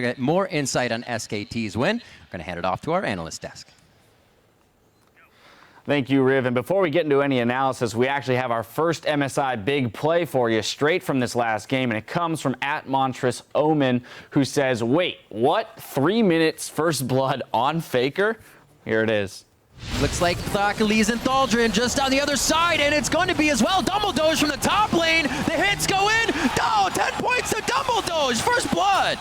to get more insight on SKT's win. We're going to hand it off to our analyst desk. Thank you, Riv. And before we get into any analysis, we actually have our first MSI big play for you straight from this last game. And it comes from @MontressOmen, who says, wait, what? 3 minutes first blood on Faker? Here it is. Looks like Thakali's and Thaldrin just on the other side, and it's going to be as well. Dumbledoge from the top lane. The hits go in. No, 10 points to Dumbledoge. First blood.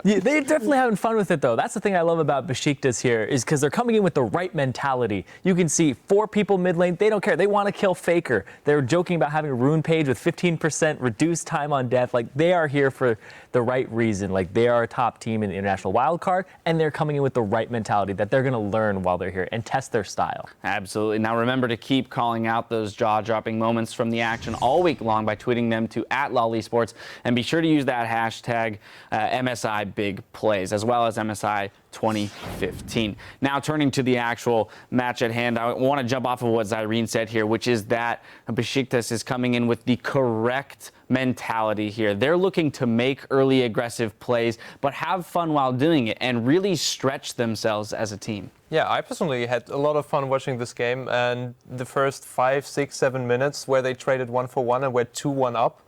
They're definitely having fun with it, though. That's the thing I love about Beşiktaş here, is because they're coming in with the right mentality. You can see 4 people mid lane. They don't care. They want to kill Faker. They're joking about having a rune page with 15% reduced time on death. Like, they are here for the right reason. Like, they are a top team in the international wildcard, and they're coming in with the right mentality that they're going to learn while they're here and test their style. Absolutely. Now, remember to keep calling out those jaw-dropping moments from the action all week long by tweeting them to @LollySports, and be sure to use that hashtag MSI Big Plays, as well as MSI 2015. Now, turning to the actual match at hand, I want to jump off of what Zyrene said here, which is that Beşiktaş is coming in with the correct mentality here. They're looking to make early aggressive plays, but have fun while doing it and really stretch themselves as a team. Yeah, I personally had a lot of fun watching this game, and the first 5, 6, 7 minutes where they traded 1-for-1 and went 2-1 up,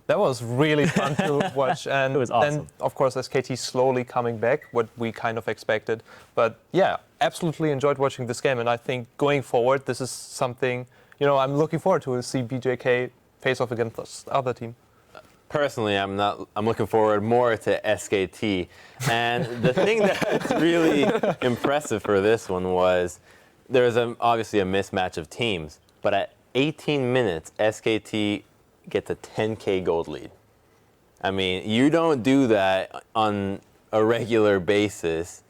that was really fun to watch. And it was awesome. Then, of course, SKT slowly coming back, what we kind of expected. But yeah, absolutely enjoyed watching this game. And I think going forward, this is something, I'm looking forward to see BJK face off against this other team. Personally, I'm looking forward more to SKT. And the thing that's really impressive for this one was there's obviously a mismatch of teams. But at 18 minutes, SKT gets a 10K gold lead. I mean, you don't do that on a regular basis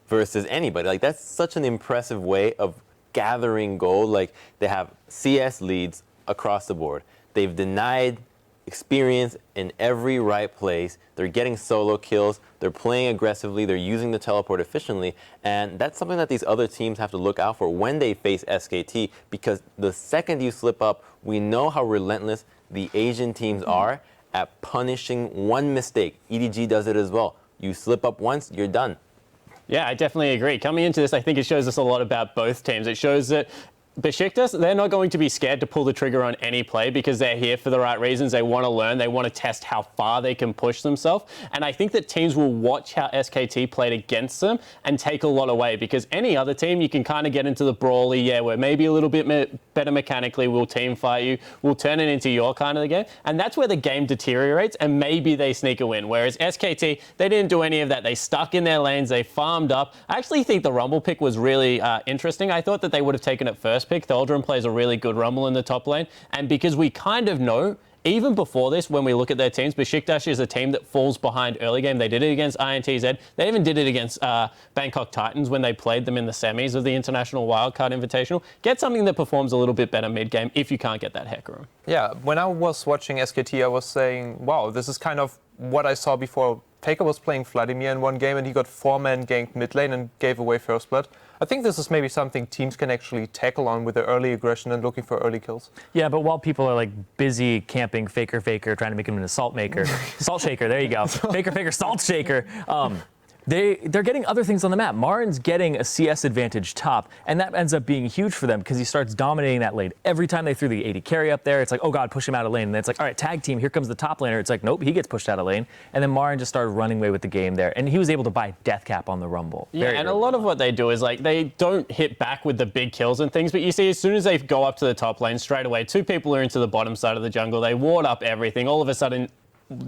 versus anybody. Like, that's such an impressive way of gathering gold. Like, they have CS leads across the board. They've denied experience in every right place. They're getting solo kills. They're playing aggressively. They're using the teleport efficiently. And that's something that these other teams have to look out for when they face SKT, because the second you slip up, we know how relentless the Asian teams are at punishing one mistake. EDG does it as well. You slip up once, you're done. Yeah, I definitely agree. Coming into this, I think it shows us a lot about both teams. It shows that Beşiktaş, they're not going to be scared to pull the trigger on any play because they're here for the right reasons. They want to learn. They want to test how far they can push themselves. And I think that teams will watch how SKT played against them and take a lot away, because any other team, you can kind of get into the brawly, we're maybe a little bit better mechanically, we'll team fight you, we'll turn it into your kind of the game. And that's where the game deteriorates, and maybe they sneak a win. Whereas SKT, they didn't do any of that. They stuck in their lanes. They farmed up. I actually think the Rumble pick was really interesting. I thought that they would have taken it first pick. Thaldrin plays a really good Rumble in the top lane. And because we kind of know, even before this, when we look at their teams, Beşiktaş is a team that falls behind early game. They did it against INTZ. They even did it against Bangkok Titans when they played them in the semis of the International Wildcard Invitational. Get something that performs a little bit better mid-game if you can't get that heck room. Yeah, when I was watching SKT, I was saying, wow, this is kind of what I saw before. Faker was playing Vladimir in one game, and he got 4-man ganked mid lane and gave away first blood. I think this is maybe something teams can actually tackle on with their early aggression and looking for early kills. Yeah, but while people are like busy camping Faker, trying to make him an assault maker, salt shaker, there you go, Faker, salt shaker. They're getting other things on the map. Marin's getting a CS advantage top, and that ends up being huge for them because he starts dominating that lane. Every time they threw the AD carry up there, it's like, oh God, push him out of lane. And then it's like, all right, tag team, here comes the top laner. It's like, nope, he gets pushed out of lane. And then Marin just started running away with the game there, and he was able to buy death cap on the Rumble. Yeah, and a lot of what they do is like they don't hit back with the big kills and things, but you see as soon as they go up to the top lane, straight away, 2 people are into the bottom side of the jungle. They ward up everything. All of a sudden,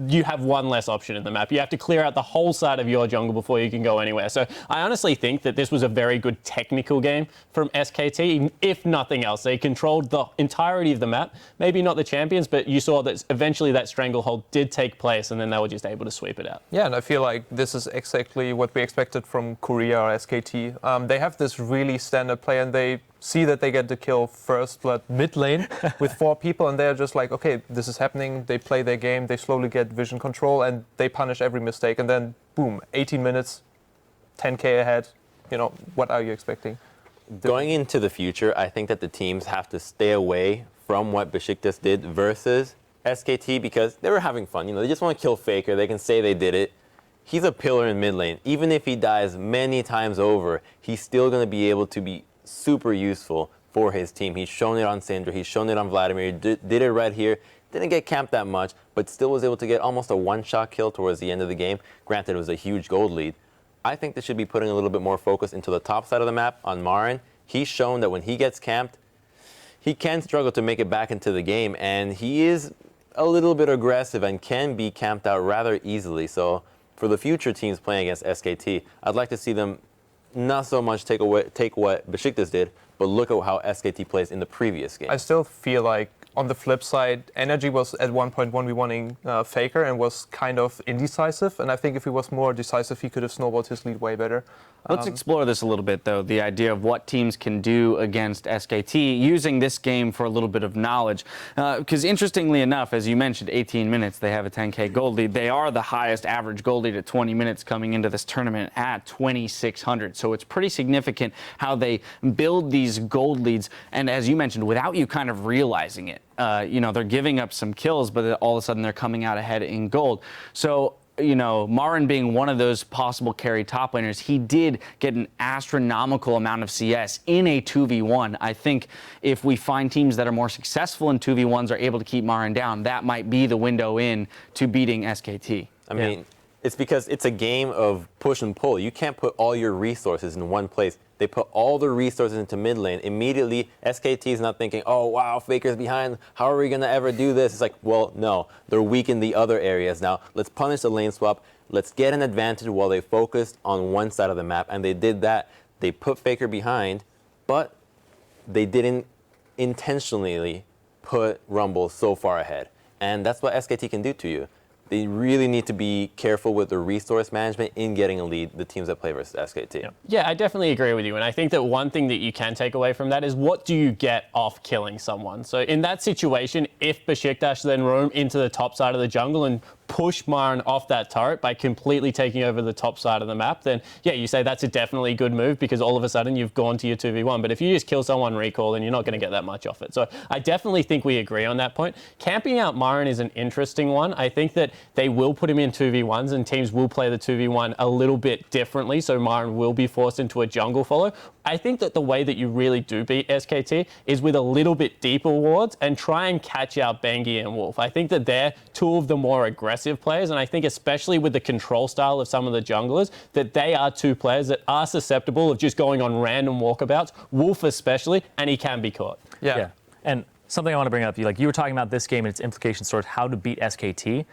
you have one less option in the map. You have to clear out the whole side of your jungle before you can go anywhere. So I honestly think that this was a very good technical game from SKT, if nothing else. They controlled the entirety of the map. Maybe not the champions, but you saw that eventually that stranglehold did take place, and then they were just able to sweep it out. Yeah, and I feel like this is exactly what we expected from Korea or SKT. They have this really standard play, and they see that they get the kill first blood mid lane with 4 people, and they're just like, okay, this is happening. They play their game, they slowly get vision control, and they punish every mistake, and then boom, 18 minutes, 10K ahead. What are you expecting? Going into the future, I think that the teams have to stay away from what Beşiktaş did versus SKT because they were having fun. You know, they just want to kill Faker. They can say they did it. He's a pillar in mid lane. Even if he dies many times over, he's still going to be able to be super useful for his team. He's shown it on Syndra. He's shown it on Vladimir. He did it right here. Didn't get camped that much, but still was able to get almost a one-shot kill towards the end of the game. Granted, it was a huge gold lead. I think they should be putting a little bit more focus into the top side of the map on Marin. He's shown that when he gets camped, he can struggle to make it back into the game, and he is a little bit aggressive and can be camped out rather easily. So for the future teams playing against SKT, I'd like to see them not so much take what Beşiktaş did, but look at how SKT plays in the previous game. I still feel like, on the flip side, Energy was at one point 1v1ing Faker and was kind of indecisive. And I think if he was more decisive, he could have snowballed his lead way better. Let's explore this a little bit, though, the idea of what teams can do against SKT, using this game for a little bit of knowledge. Because interestingly enough, as you mentioned, 18 minutes, they have a 10K gold lead. They are the highest average gold lead at 20 minutes coming into this tournament at 2,600. So it's pretty significant how they build these gold leads. And as you mentioned, without you kind of realizing it, you know, they're giving up some kills, but all of a sudden they're coming out ahead in gold. So, you know, Marin being one of those possible carry top laners, he did get an astronomical amount of CS in a 2v1. I think if we find teams that are more successful in 2v1s are able to keep Marin down, that might be the window in to beating SKT. I mean, it's because it's a game of push and pull. You can't put all your resources in one place. They put all the resources into mid lane. Immediately, SKT is not thinking, oh, wow, Faker's behind. How are we going to ever do this? It's like, well, no. They're weak in the other areas now. Let's punish the lane swap. Let's get an advantage while they focused on one side of the map. And they did that. They put Faker behind, but they didn't intentionally put Rumble so far ahead. And that's what SKT can do to you. They really need to be careful with the resource management in getting a lead, the teams that play versus SKT. Yeah, I definitely agree with you. And I think that one thing that you can take away from that is what do you get off killing someone? So in that situation, if Beşiktaş then roam into the top side of the jungle and push Marin off that turret by completely taking over the top side of the map, then yeah, you say that's a definitely good move because all of a sudden you've gone to your 2v1. But if you just kill someone recall, then you're not going to get that much off it. So I definitely think we agree on that point. Camping out Marin is an interesting one. I think that they will put him in 2v1s and teams will play the 2v1 a little bit differently. So Marin will be forced into a jungle follow. I think that the way that you really do beat SKT is with a little bit deeper wards and try and catch out Bengi and Wolf. I think that they're two of the more aggressive players, and I think especially with the control style of some of the junglers, that they are two players that are susceptible of just going on random walkabouts, Wolf especially, and he can be caught. Yeah. And something I want to bring up, you were talking about this game and its implications towards how to beat SKT.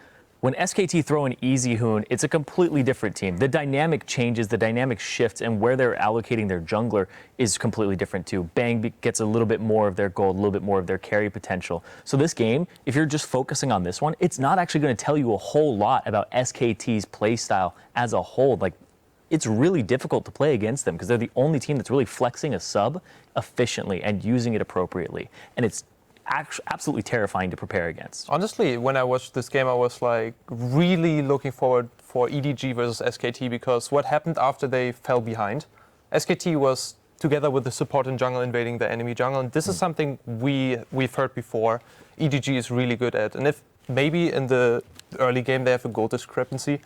When SKT throw an easy Hoon, it's a completely different team. The dynamic changes, the dynamic shifts, and where they're allocating their jungler is completely different too. Bang gets a little bit more of their gold, a little bit more of their carry potential. So this game, if you're just focusing on this one, it's not actually going to tell you a whole lot about SKT's playstyle as a whole. Like, it's really difficult to play against them because they're the only team that's really flexing a sub efficiently and using it appropriately. And it's absolutely terrifying to prepare against. Honestly, when I watched this game, I was like really looking forward for EDG versus SKT because what happened after they fell behind? SKT was together with the support in jungle invading the enemy jungle, and this is something we've heard before. EDG is really good at, and if maybe in the early game they have a goal discrepancy,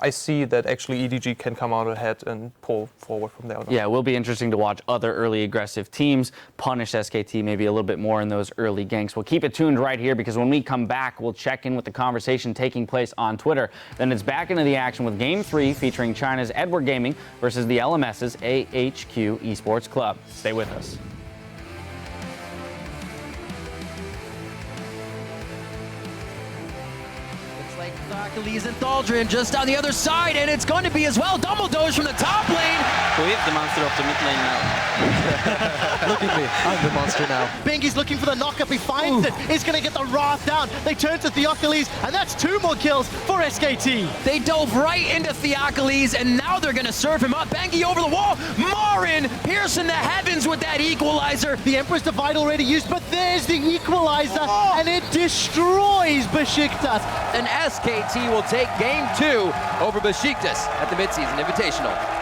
I see that actually EDG can come out ahead and pull forward from there on. Yeah, it will be interesting to watch other early aggressive teams punish SKT maybe a little bit more in those early ganks. We'll keep it tuned right here because when we come back, we'll check in with the conversation taking place on Twitter. Then it's back into the action with Game 3 featuring China's Edward Gaming versus the LMS's AHQ Esports Club. Stay with us. Thakali's and Thaldrin just on the other side, and it's going to be as well. Dumbledore's from the top lane. With the monster of the mid lane now. Look at me, I'm the monster now. Bengi's looking for the knockup, he finds it. He's going to get the Wrath down. They turn to Thakali's, and that's 2 more kills for SKT. They dove right into Thakali's, and now they're going to serve him up. Bengi over the wall. Marin piercing the heavens with that equalizer. The Empress Divide already used, but there's the equalizer, and it destroys Beşiktaş. And SKT will take game 2 over Beşiktaş at the midseason Invitational.